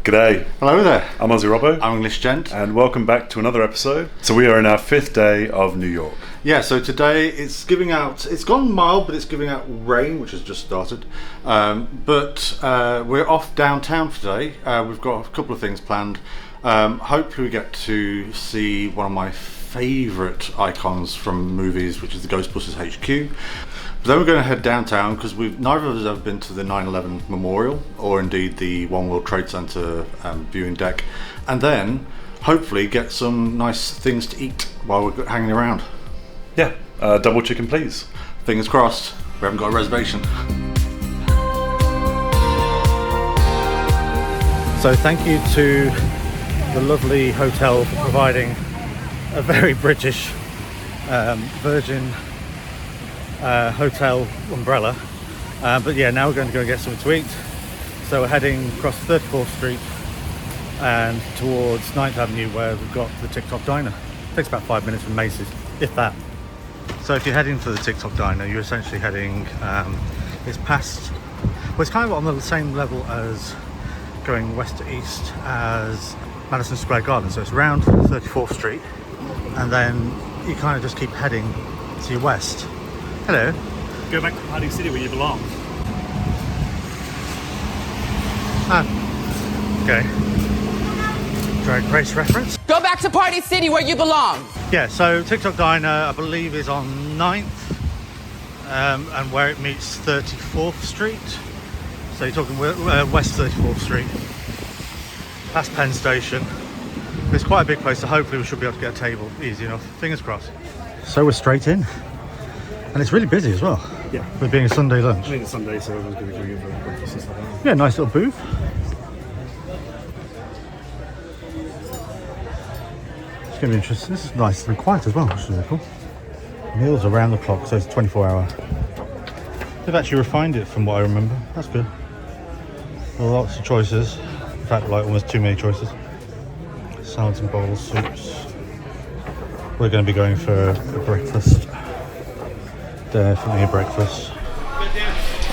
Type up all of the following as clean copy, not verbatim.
G'day. Hello there. I'm Aussie Robbo. I'm English Gent. And welcome back to another episode. So we are in our 5th day of New York. Yeah, so today it's gone mild, but it's giving out rain, which has just started. But we're off downtown for today. We've got a couple of things planned. Hopefully we get to see one of my favourite icons from movies, which is the Ghostbusters HQ. But then we're going to head downtown because neither of us have ever been to the 9/11 Memorial or indeed the One World Trade Center viewing deck, and then hopefully get some nice things to eat while we're hanging around. Yeah, double chicken please. Fingers crossed. We haven't got a reservation. So thank you to the lovely hotel for providing a very British Virgin hotel umbrella. But yeah, now we're going to go get something to eat. So we're heading across 34th Street and towards 9th Avenue where we've got the Tick Tock Diner. It takes about 5 minutes from Macy's, if that. So if you're heading to the Tick Tock Diner, you're essentially heading, it's past, well, it's kind of on the same level as going west to east as Madison Square Garden. So it's around 34th Street and then you kind of just keep heading to your west. Hello. Go back to Party City where you belong. Okay. Drag Race reference. Go back to Party City where you belong. Yeah, so Tick Tock Diner, I believe, is on 9th and where it meets 34th Street. So you're talking west 34th Street, past Penn Station. It's quite a big place, so hopefully we should be able to get a table easy enough. Fingers crossed. So we're straight in. And it's really busy as well. Yeah. With being a Sunday lunch. I think it's Sunday, so everyone's going to be going for breakfast and stuff like that. Yeah, nice little booth. It's going to be interesting. This is nice and quiet as well, which is really cool. Meals around the clock, so it's 24-hour. They've actually refined it from what I remember. That's good. Lots of choices. In fact, like almost too many choices. Salads and bowls, soups. We're going to be going for breakfast. Definitely a breakfast.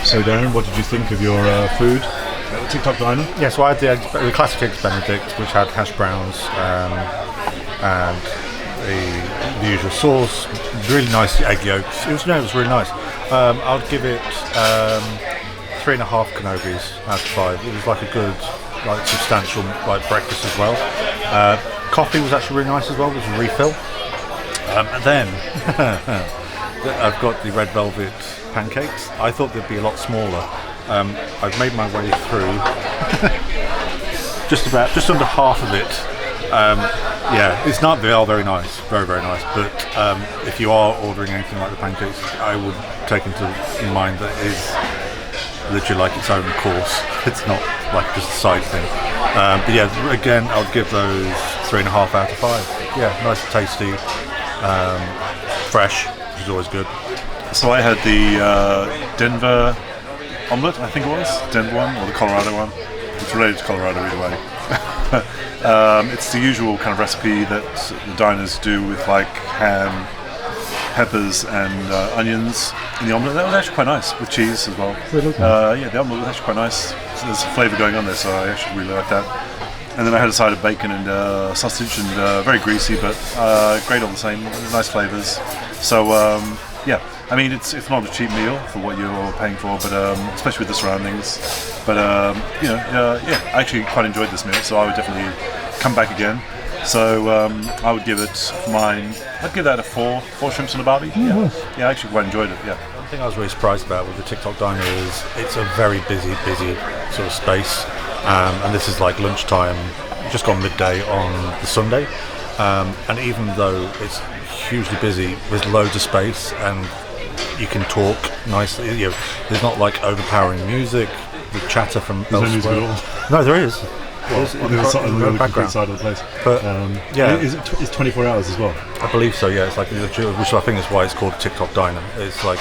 So Darren, what did you think of your food at the Tick Tock Diner? Yeah, so I had the classic Eggs Benedict, which had hash browns and the usual sauce, really nice egg yolks. It was really nice. I'd give it 3.5 Kenobis out of 5. It was like a good, like substantial like breakfast as well. Coffee was actually really nice as well. It was a refill. And then I've got the red velvet pancakes. I thought they'd be a lot smaller. I've made my way through just under half of it. Yeah, it's not. They are very nice, very nice. But if you are ordering anything like the pancakes, I would take into mind that it is literally like its own course. It's not like just a side thing. But yeah, again, I'll give those 3.5 out of 5. Yeah, nice and tasty, fresh, which is always good. So I had the Denver omelette, I think it was. Denver one, or the Colorado one. It's related to Colorado either way. It's the usual kind of recipe that the diners do with like ham, peppers and onions in the omelette. That was actually quite nice, with cheese as well. Yeah, the omelette was actually quite nice. So there's a flavour going on there, so I actually really like that. And then I had a side of bacon and sausage, and very greasy, but great all the same. Nice flavours. So yeah, I mean it's not a cheap meal for what you're paying for, but especially with the surroundings. But you know, yeah, I actually quite enjoyed this meal, so I would definitely come back again. So I would give it mine. I'd give that a 4 shrimps and a barbie. Yeah, I actually quite enjoyed it. Yeah. One thing I was really surprised about with the Tick Tock Diner is it's a very busy sort of space. And this is like lunchtime, just gone midday on the Sunday. And even though it's hugely busy, there's loads of space and you can talk nicely. You know, there's not like overpowering music, the chatter from elsewhere. No, there is. On the background side of the place. But yeah, it's 24 hours as well. I believe so. Yeah, it's like, which I think is why it's called Tick Tock Diner. It's like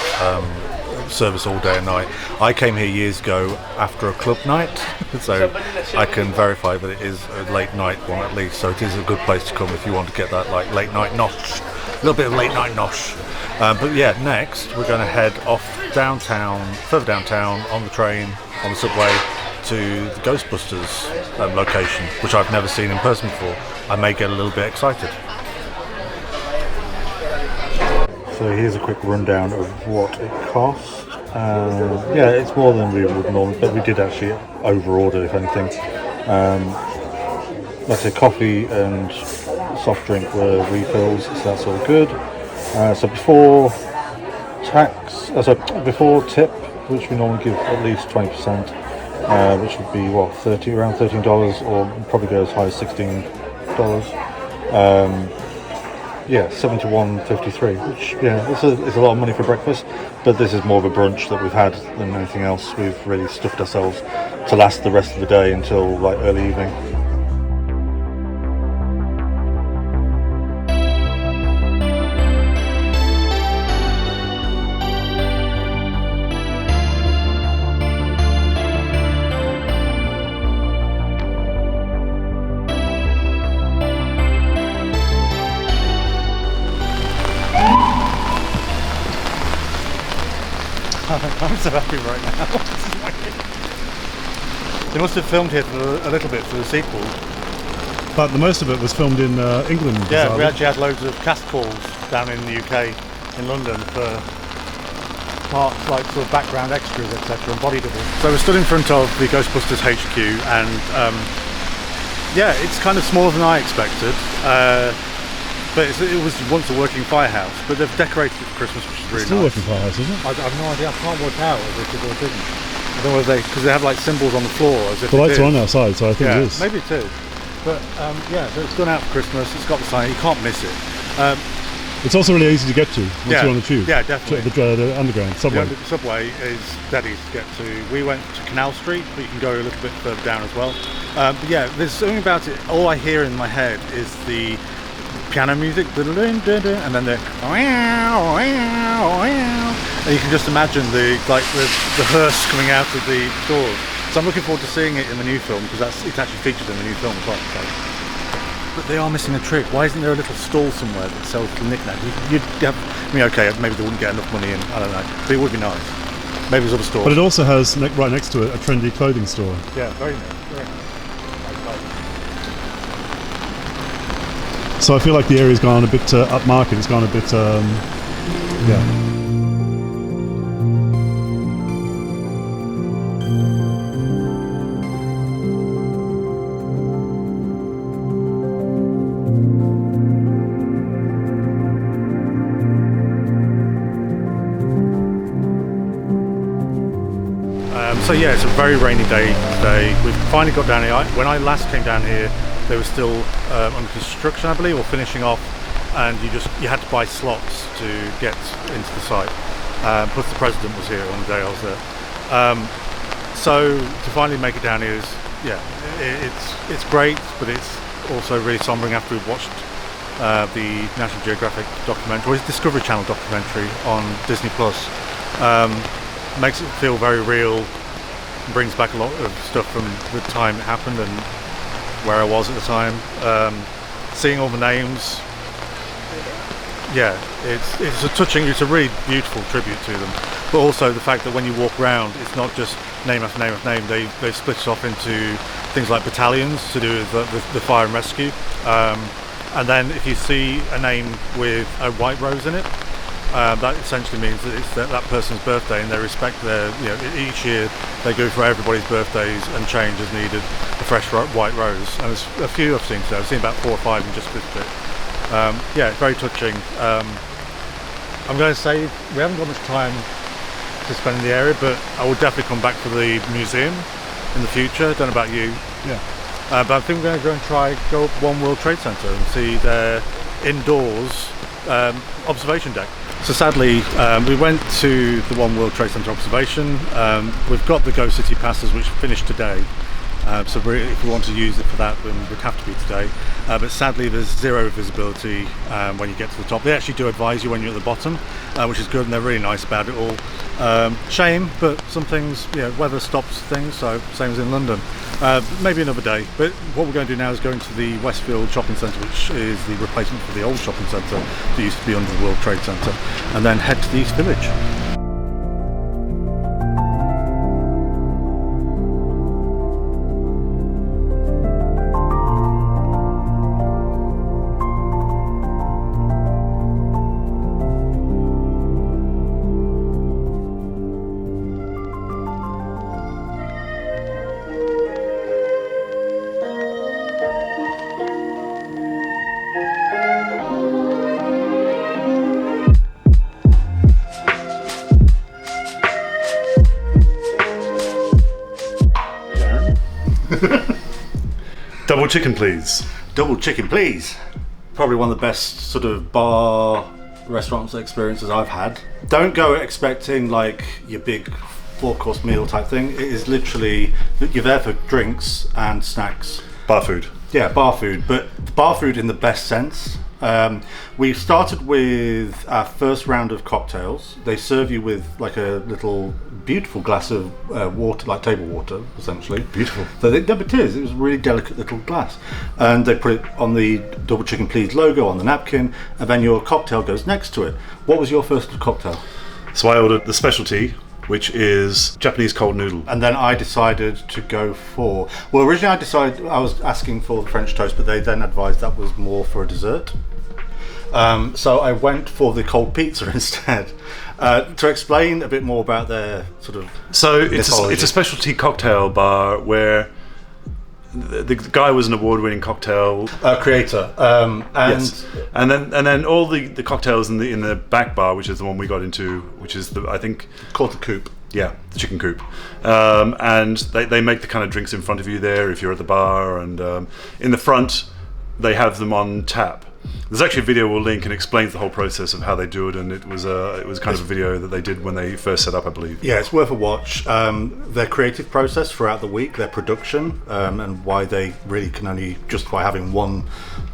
service all day and night. I came here years ago after a club night, so I can verify that it is a late night one at least. So it is a good place to come if you want to get that like late night nosh, a little bit of late night nosh. But yeah, next we're going to head off downtown, further downtown on the train, on the subway, to the Ghostbusters location, which I've never seen in person before, I may get a little bit excited. So here's a quick rundown of what it cost. Yeah, it's more than we would normally, but we did actually over-order, if anything. Like I say, coffee and soft drink were refills, so that's all good. So before tax, before tip, which we normally give at least 20%, which would be around $13, or probably go as high as $16. Yeah, $71.53, which it's a lot of money for breakfast, but this is more of a brunch that we've had than anything else. We've really stuffed ourselves to last the rest of the day until like early evening. I'm so happy right now. They must have filmed here for a little bit for the sequel. But the most of it was filmed in England. Yeah, bizarrely. we actually had loads of cast calls down in the UK, in London, for parts like sort of background extras, etc., and body doubles. So we're stood in front of the Ghostbusters HQ, and yeah, it's kind of smaller than I expected. But it was once a working firehouse, but they've decorated it for Christmas, which is really Still nice. working firehouse, isn't it? I have no idea. I can't work out if it did or didn't. I don't know whether because they have like symbols on the floor as if The lights it are is. on outside, so I think it is. Maybe it is. But yeah, so it's gone out for Christmas. It's got the sign. You can't miss it. It's also really easy to get to once Yeah. you're on the tube. Yeah, definitely. The underground subway. The subway is dead easy to get to. We went to Canal Street, but you can go a little bit further down as well. But yeah, there's something about it. All I hear in my head is the piano music, and then the and you can just imagine the hearse coming out of the doors. So I'm looking forward to seeing it in the new film, because it's actually featured in the new film as well. So. But they are missing a trick. Why isn't there a little stall somewhere that sells the knickknacks? You'd have, I mean, okay, maybe they wouldn't get enough money in, I don't know, but it would be nice. Maybe there's other stores. But it also has right next to it a trendy clothing store. Yeah, very nice. Very nice. So I feel like the area's gone a bit upmarket. It's gone a bit, yeah. So yeah, it's a very rainy day today. We've finally got down here. When I last came down here, they were still under construction, I believe, or finishing off, and you had to buy slots to get into the site. Plus the president was here on the day I was there. So to finally make it down here is, yeah, it's great, but it's also really sombering after we've watched the National Geographic documentary, or Discovery Channel documentary on Disney Plus. Makes it feel very real. Brings back a lot of stuff from the time it happened and where I was at the time. Seeing all the names, yeah, it's a really beautiful tribute to them. But also the fact that when you walk around, it's not just name after name after name. They've split it off into things like battalions to do with the fire and rescue. And then if you see a name with a white rose in it, that essentially means that it's that person's birthday, and they respect each year they go for everybody's birthdays and change as needed a fresh white rose. And there's a few I've seen today. I've seen about 4 or 5 in just this bit. Yeah, very touching. I'm going to say we haven't got much time to spend in the area, but I will definitely come back for the museum in the future. Don't know about you. Yeah. But I think we're going to go up One World Trade Center and see their indoors observation deck. So sadly, we went to the One World Trade Center observation. We've got the CityPasses, which finished today. So if we want to use it for that, then it would have to be today. But sadly, there's zero visibility when you get to the top. They actually do advise you when you're at the bottom, which is good, and they're really nice about it all. Shame, but some things, weather stops things, so same as in London. Maybe another day. But what we're going to do now is go into the Westfield Shopping Centre, which is the replacement for the old shopping centre that used to be under the World Trade Centre, and then head to the East Village. Double chicken, please. Double chicken, please. Probably one of the best sort of bar restaurants experiences I've had. Don't go expecting like your big 4-course meal type thing. It is literally, you're there for drinks and snacks. Bar food. Yeah, bar food, but bar food in the best sense. We started with our first round of cocktails. They serve you with like a little beautiful glass of water, like table water, essentially. Beautiful. So it was a really delicate little glass. And they put it on the Double Chicken Please logo on the napkin, and then your cocktail goes next to it. What was your first cocktail? So I ordered the specialty, which is Japanese cold noodle. And then I decided to go for, well, originally I was asking for the French toast, but they then advised that was more for a dessert. So I went for the cold pizza instead. To explain a bit more about their sort of So it's a specialty cocktail bar where the guy was an award-winning cocktail creator, yes. and then all the cocktails in the back bar, which is the one we got into, which is I think called the Coop. Yeah, the chicken coop, and they make the kind of drinks in front of you there if you're at the bar, and in the front they have them on tap. There's actually a video we'll link and explains the whole process of how they do it, and it was kind of a video that they did when they first set up, I believe. Yeah, it's worth a watch. Their creative process throughout the week, their production, and why they really can only justify having one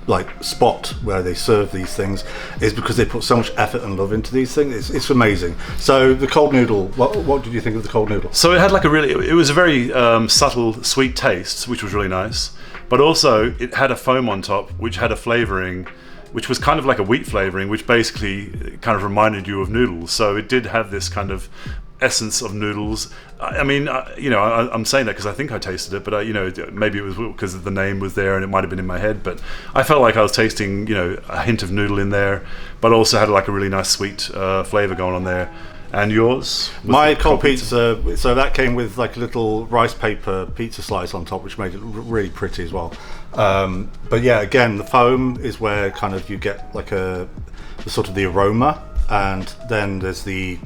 like spot where they serve these things is because they put so much effort and love into these things. It's amazing. So the cold noodle, what did you think of the cold noodle? So it had like it was a very subtle sweet taste, which was really nice, but also it had a foam on top which had a flavouring which was kind of like a wheat flavouring, which basically kind of reminded you of noodles. So it did have this kind of essence of noodles. I mean, I'm saying that because I think I tasted it, but maybe it was because the name was there and it might have been in my head. But I felt like I was tasting, a hint of noodle in there, but also had like a really nice sweet flavour going on there. And yours? My cold pizza, so that came with like a little rice paper pizza slice on top, which made it really pretty as well. But yeah, again, the foam is where kind of you get like the sort of the aroma, and then there's a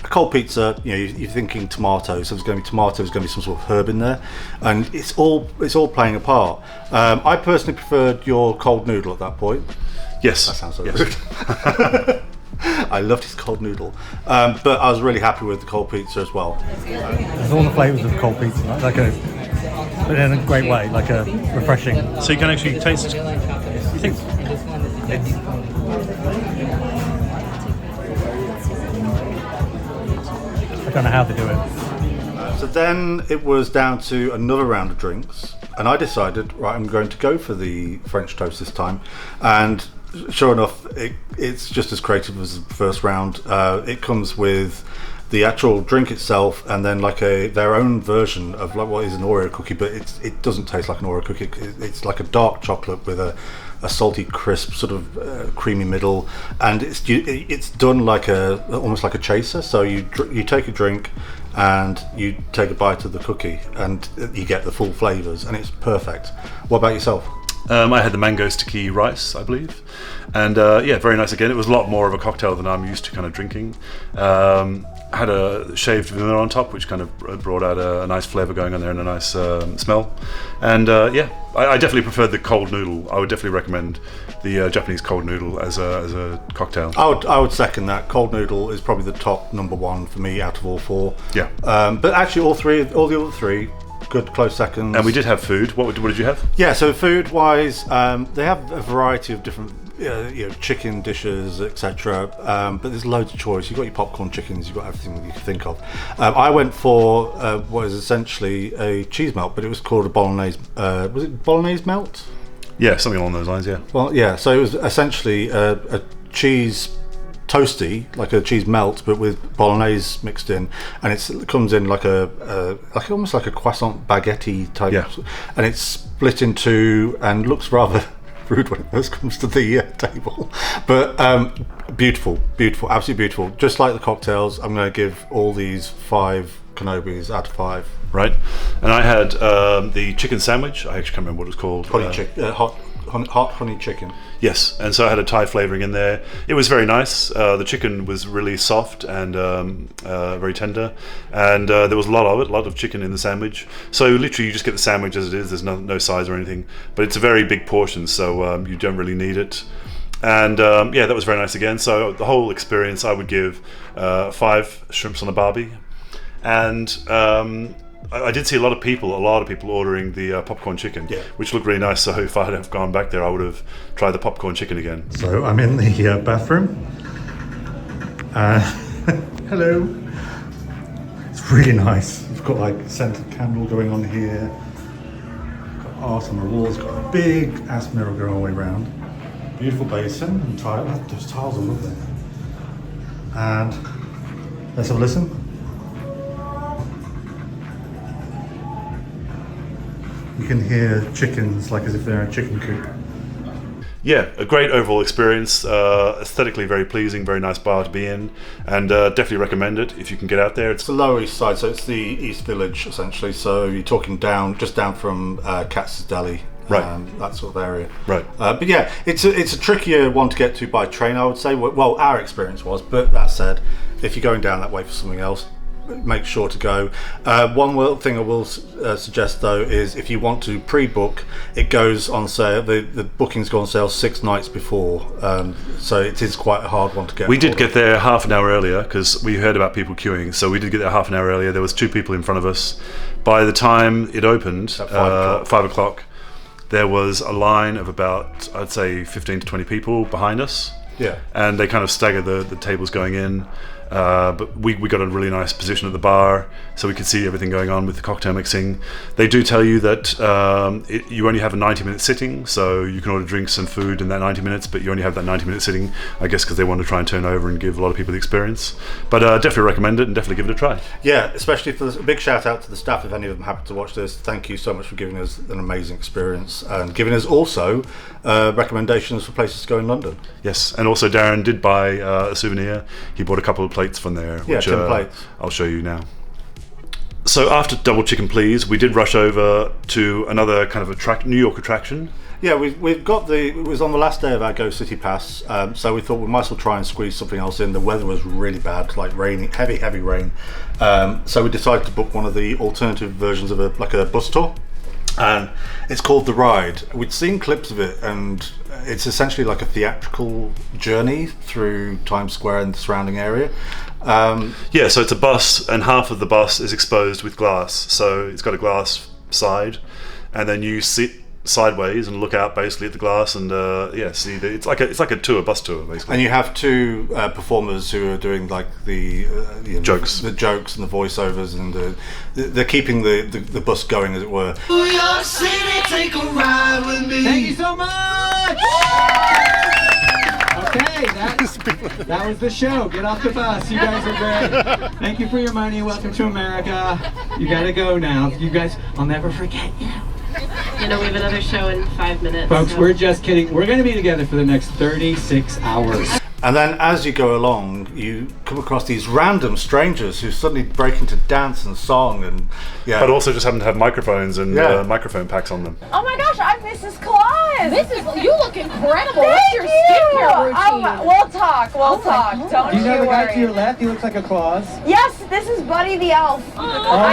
cold pizza. You're thinking tomatoes, so there's going to be tomatoes, there's going to be some sort of herb in there, and it's all playing a part. I personally preferred your cold noodle at that point. Yes, that sounds so rude. I loved his cold noodle, but I was really happy with the cold pizza as well. There's all the flavours of cold pizza, but in a great way, like a refreshing. So you can actually taste. You think? I don't know how they do it. So then it was down to another round of drinks, and I decided, right, I'm going to go for the French toast this time, and sure enough, it's just as creative as the first round. It comes with the actual drink itself, and then like their own version of like what is an Oreo cookie, but it doesn't taste like an Oreo cookie. It's like a dark chocolate with a salty, crisp sort of creamy middle, and it's done like almost like a chaser. So you take a drink and you take a bite of the cookie, and you get the full flavors, and it's perfect. What about yourself? I had the mango sticky rice, I believe, and very nice again. It was a lot more of a cocktail than I'm used to kind of drinking. Had a shaved vanilla on top, which kind of brought out a nice flavour going on there and a nice smell. And I definitely preferred the cold noodle. I would definitely recommend the Japanese cold noodle as a cocktail. I would second that. Cold noodle is probably the top number one for me out of all four. Yeah. But actually, all the other three, good close seconds. And we did have food. What did you have? Yeah, so food-wise, they have a variety of different chicken dishes, etc. But there's loads of choice. You've got your popcorn chickens, you've got everything that you can think of. I went for what is essentially a cheese melt, but it was called a bolognese. Was it bolognese melt? Yeah, something along those lines, yeah. Well, yeah, so it was essentially a cheese toasty, like a cheese melt, but with bolognese mixed in, and it comes in like almost like a croissant baguette type, and it's split into and looks rather rude when it first comes to the table, but beautiful, absolutely beautiful. Just like the cocktails, I'm going to give all these 5 Kenobis out of 5. Right, and I had the chicken sandwich. I actually can't remember what it was called. Hot hot honey chicken. Yes, and so I had a Thai flavouring in there. It was very nice. The chicken was really soft and very tender, and there was a lot of chicken in the sandwich. So literally, you just get the sandwich as it is. There's no size or anything, but it's a very big portion, so you don't really need it. And yeah, that was very nice again. So the whole experience, I would give 5 shrimps on a barbie, and I did see a lot of people ordering the popcorn chicken, which looked really nice. So if I'd have gone back there, I would have tried the popcorn chicken again. So I'm in the bathroom. Hello. It's really nice. We've got like scented candle going on here. Got art on the walls. Got a big ass mirror going all the way around. Beautiful basin and tile. Those tiles are lovely. And let's have a listen. You can hear chickens like as if they're in a chicken coop. Yeah, a great overall experience. Aesthetically very pleasing, very nice bar to be in, and definitely recommend it if you can get out there. It's the Lower East Side, so it's the East Village essentially. So you're talking just down from Katz's Deli, right? That sort of area, right? But yeah, it's a trickier one to get to by train, I would say. Well, our experience was, but that said, if you're going down that way for something else, make sure to go. One thing I will suggest though is if you want to pre-book, it goes on sale. The bookings go on sale 6 nights before, so it is quite a hard one to get. We did get there half an hour earlier because we heard about people queuing, so we did get there half an hour earlier. There was 2 people in front of us. By the time it opened, at 5 o'clock, there was a line of about, I'd say, 15 to 20 people behind us. Yeah, and they kind of staggered the tables going in. But we got a really nice position at the bar, so we could see everything going on with the cocktail mixing. They do tell you that you only have a 90-minute sitting, so you can order drinks and food in that 90 minutes, but you only have that 90-minute sitting, I guess because they want to try and turn over and give a lot of people the experience. But definitely recommend it and definitely give it a try. Yeah, especially for a big shout out to the staff, if any of them happen to watch this. Thank you so much for giving us an amazing experience and giving us also recommendations for places to go in London. Yes, and also Darren did buy a souvenir. He bought a couple of plates from there, which tin plates. I'll show you now. So after Double Chicken Please, we did rush over to another kind of New York attraction. Yeah, we've got it was on the last day of our Go CityPass, so we thought we might as well try and squeeze something else in. The weather was really bad, like raining, heavy rain. So we decided to book one of the alternative versions of a bus tour. And it's called The Ride. We'd seen clips of it, and it's essentially like a theatrical journey through Times Square and the surrounding area. Yeah, so it's a bus, and half of the bus is exposed with glass. So it's got a glass side, and then you sit sideways and look out basically at the glass, and see it's like a bus tour basically. And you have 2 performers who are doing like the jokes, the jokes and the voiceovers, and they're keeping the bus going, as it were. New York City, take a ride with me. Thank you so much. Okay, that was the show. Get off the bus. You guys are great. Thank you for your money. Welcome to America. You gotta go now. You guys, I'll never forget you. You know, we have another show in 5 minutes. Folks, so. we're just kidding. We're going to be together for the next 36 hours. And then as you go along, you come across these random strangers who suddenly break into dance and song, and but also just happen to have microphones and microphone packs on them. Oh my gosh, I'm Mrs. Claus! You look incredible. Thank What's your skincare routine? Oh, we'll talk. Don't Do you know the guy worry. to your left? He looks like a Claus. Yes, this is Buddy the Elf. I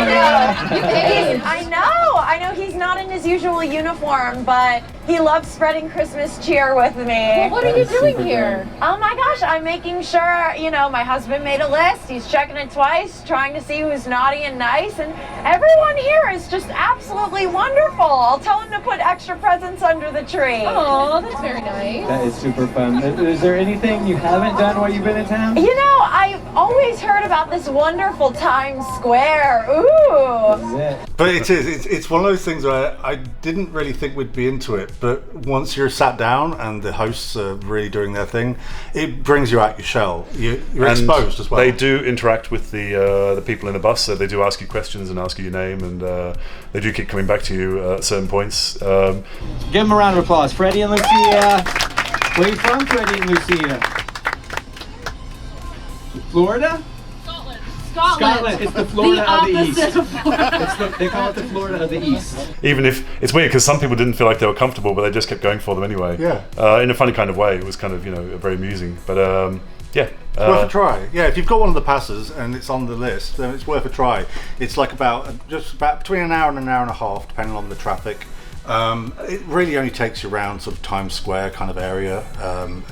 know he's not in his usual uniform, but he loves spreading Christmas cheer with me. Well, what are you doing here? Oh my gosh, I'm making sure, my husband made a list. He's checking it twice, trying to see who's naughty and nice, and everyone here is just absolutely wonderful. I'll tell him to put extra presents under the tree. Oh, that's very nice. That is super fun. Is there anything you haven't done while you've been in town? I've always heard about this wonderful Times Square. Ooh. This is it. But it's one of those things where I didn't really think we'd be into it, but once you're sat down and the hosts are really doing their thing, it brings you out your shell. You're exposed as well. They do interact with the people in the bus, so they do ask you questions and ask you your name, and they do keep coming back to you at certain points. Give them a round of applause. Freddie and Lucia. Where are you from, Freddie and Lucia? Florida? Scotland. It's the Florida of the East. opposite of Florida. They call it the Florida of the East. Even if it's weird because some people didn't feel like they were comfortable, but they just kept going for them anyway. Yeah. In a funny kind of way. It was kind of very amusing. But yeah. It's worth a try. Yeah, if you've got one of the passes and it's on the list, then it's worth a try. It's like just about between an hour and a half, depending on the traffic. It really only takes you around sort of Times Square kind of area,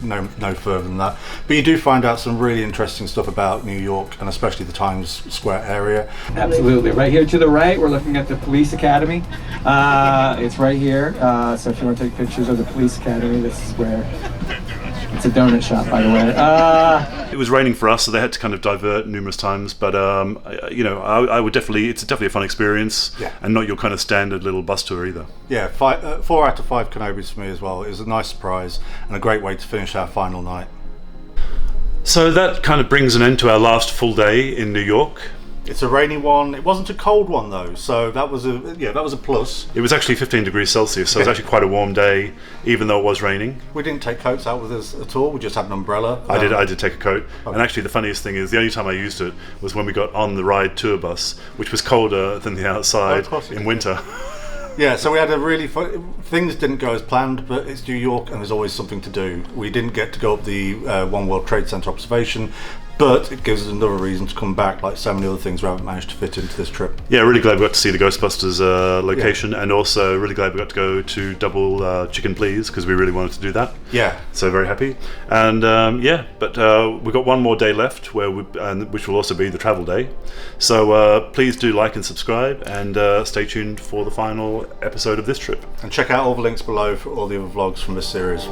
no further than that. But you do find out some really interesting stuff about New York, and especially the Times Square area. Absolutely. Right here to the right, we're looking at the Police Academy. It's right here. So if you want to take pictures of the Police Academy, this is where. It's a donut shop, by the way. It was raining for us, so they had to kind of divert numerous times. But I would definitely. It's definitely a fun experience, and not your kind of standard little bus tour either. Yeah, 4 out of 5 Kenobis for me as well. It was a nice surprise and a great way to finish our final night. So that kind of brings an end to our last full day in New York. It's a rainy one. It wasn't a cold one though, so that was a plus. It was actually 15 degrees Celsius, so it was actually quite a warm day, even though it was raining. We didn't take coats out with us at all. We just had an umbrella. I did take a coat, and actually the funniest thing is the only time I used it was when we got on the ride tour bus, which was colder than the outside in winter. Yeah, so we had a really fun. Things didn't go as planned, but it's New York, and there's always something to do. We didn't get to go up the One World Trade Center observation. But it gives us another reason to come back, like so many other things we haven't managed to fit into this trip. Yeah, really glad we got to see the Ghostbusters location, and also really glad we got to go to Double Chicken Please, because we really wanted to do that. Yeah. So very happy. And but we've got one more day left, which will also be the travel day. So please do like and subscribe, and stay tuned for the final episode of this trip. And check out all the links below for all the other vlogs from this series.